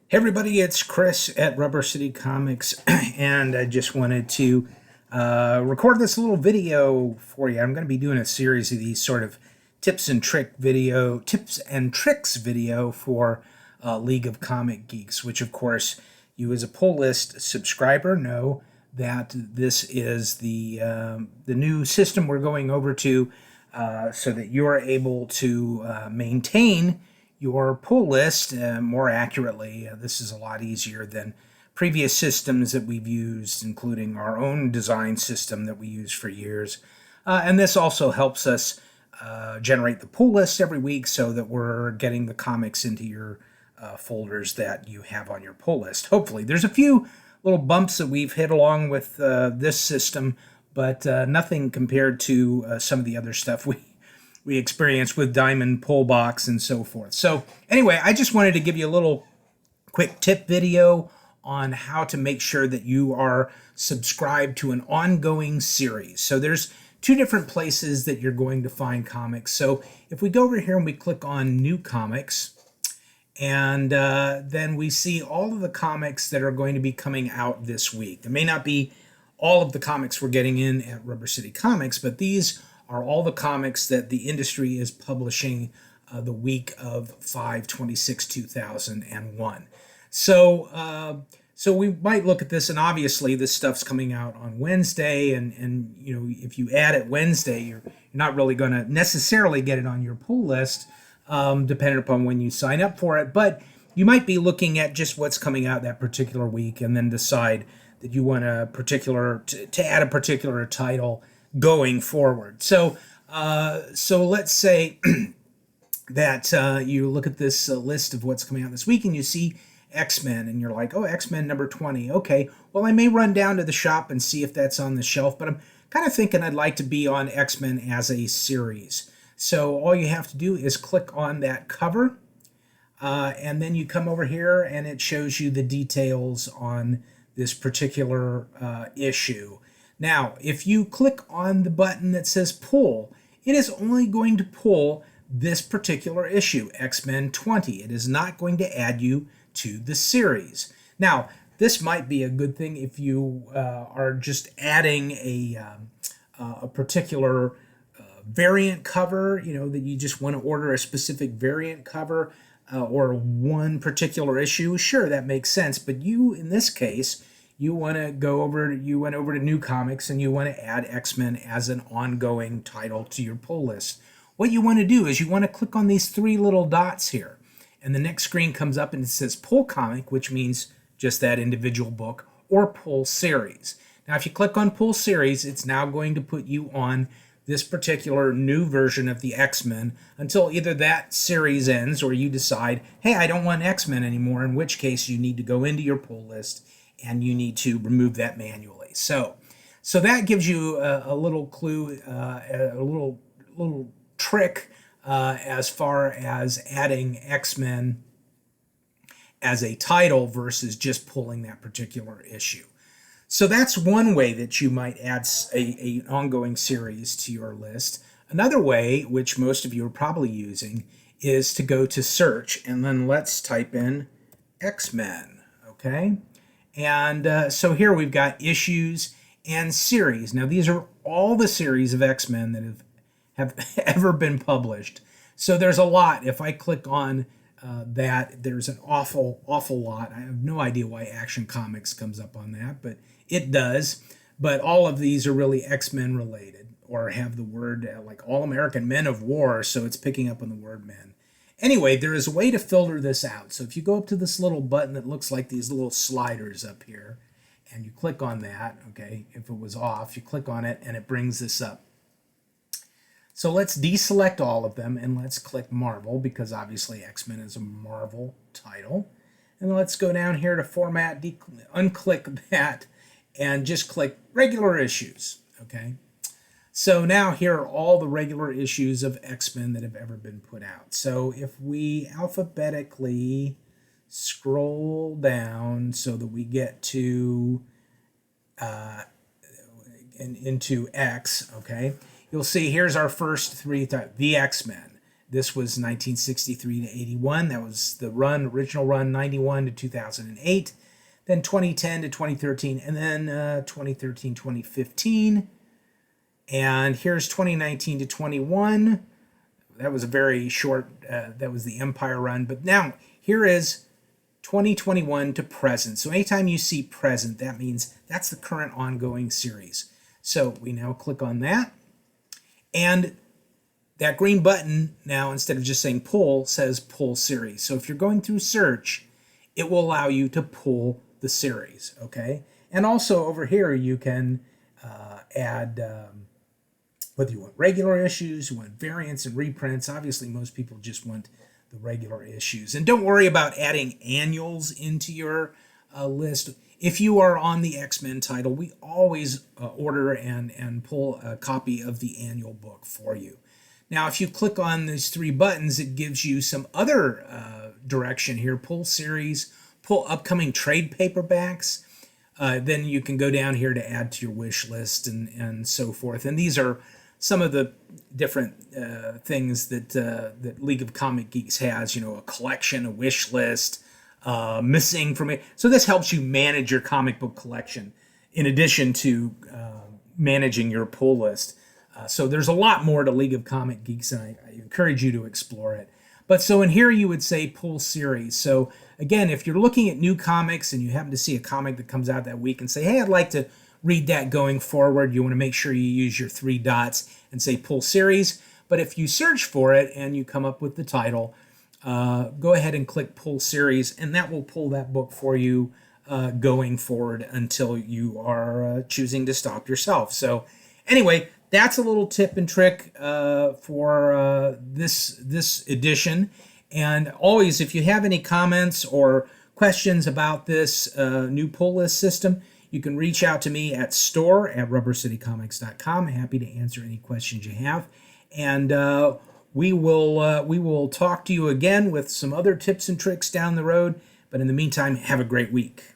Hey everybody, it's Chris at Rubber City Comics, and I just wanted to record this little video for you. I'm going to be doing a series of these sort of tips and tricks video for League of Comic Geeks, which of course you as a pull list subscriber know that this is the new system we're going over to, so that you are able to maintain your pull list more accurately. This is a lot easier than previous systems that we've used, including our own design system that we used for years. And this also helps us generate the pull list every week so that we're getting the comics into your folders that you have on your pull list. Hopefully. There's a few little bumps that we've hit along with this system, but nothing compared to some of the other stuff we experienced with Diamond Pull Box and so forth. So anyway, I just wanted to give you a little quick tip video on how to make sure that you are subscribed to an ongoing series. So there's two different places that you're going to find comics. So if we go over here and we click on New Comics, and then we see all of the comics that are going to be coming out this week. There may not be all of the comics we're getting in at Rubber City Comics, but these are all the comics that the industry is publishing the week of 5/26/2001. So we might look at this, and obviously this stuff's coming out on Wednesday, and you know, if you add it Wednesday, you're not really going to necessarily get it on your pull list, depending upon when you sign up for it. But you might be looking at just what's coming out that particular week, and then decide that you want a particular to add a particular title going forward. So let's say that you look at this list of what's coming out this week, and you see X-Men, and you're like, oh, X-Men number 20. Okay, well, I may run down to the shop and see if that's on the shelf, but I'm kind of thinking I'd like to be on X-Men as a series. So all you have to do is click on that cover, and then you come over here, and it shows you the details on this particular issue. Now, if you click on the button that says pull, it is only going to pull this particular issue, X-Men 20. It is not going to add you to the series. Now, this might be a good thing if you are just adding a particular variant cover, you know, that you just want to order a specific variant cover or one particular issue. Sure, that makes sense. But you, in this case, you went over to New Comics, and you want to add X-Men as an ongoing title to your pull list. What you want to do is you want to click on these three little dots here, and the next screen comes up and it says pull comic, which means just that individual book, or pull series. Now, if you click on pull series, it's now going to put you on this particular new version of the X-Men until either that series ends or you decide, hey, I don't want X-Men anymore, in which case you need to go into your pull list and you need to remove that manually. So that gives you a little clue, a little trick as far as adding X-Men as a title versus just pulling that particular issue. So that's one way that you might add an ongoing series to your list. Another way, which most of you are probably using, is to go to search, and then let's type in X-Men, okay? And so here we've got issues and series. Now, these are all the series of X-Men that have ever been published. So there's a lot. If I click on that, there's an awful lot. I have no idea why Action Comics comes up on that, but it does. But all of these are really X-Men related, or have the word like All American Men of War, so it's picking up on the word men. Anyway, there is a way to filter this out. So if you go up to this little button that looks like these little sliders up here, and you click on that, okay, if it was off, you click on it, and it brings this up. So let's deselect all of them, and let's click Marvel, because obviously X-Men is a Marvel title. And let's go down here to Format, unclick that, and just click Regular Issues, okay? So now here are all the regular issues of X-Men that have ever been put out. So if we alphabetically scroll down so that we get to into X, okay, you'll see here's our first three, the X-Men. This was 1963 to 81. That was the original run, 91 to 2008. Then 2010 to 2013, and then 2013, 2015. And here's 2019 to 21. That was a very short, that was the Empire run. But now here is 2021 to present. So anytime you see present, that means that's the current ongoing series. So we now click on that. And that green button now, instead of just saying pull, says pull series. So if you're going through search, it will allow you to pull the series, okay? And also over here, you can add, whether you want regular issues, you want variants and reprints. Obviously, most people just want the regular issues. And don't worry about adding annuals into your list. If you are on the X-Men title, we always order and pull a copy of the annual book for you. Now, if you click on these three buttons, it gives you some other direction here. Pull series, pull upcoming trade paperbacks. Then you can go down here to add to your wish list and so forth. And these are some of the different things that League of Comic Geeks has. You know, a collection, a wish list, missing from it. So this helps you manage your comic book collection in addition to managing your pull list. So there's a lot more to League of Comic Geeks, and I encourage you to explore it. But so in here you would say pull series. So again, if you're looking at new comics and you happen to see a comic that comes out that week and say, hey, I'd like to read that going forward, you want to make sure you use your three dots and say pull series. But if you search for it and you come up with the title, go ahead and click pull series, and that will pull that book for you going forward until you are choosing to stop yourself. So anyway, that's a little tip and trick for this edition. And always, if you have any comments or questions about this new pull list system, you can reach out to me at store@rubbercitycomics.com. Happy to answer any questions you have. And we will talk to you again with some other tips and tricks down the road. But in the meantime, have a great week.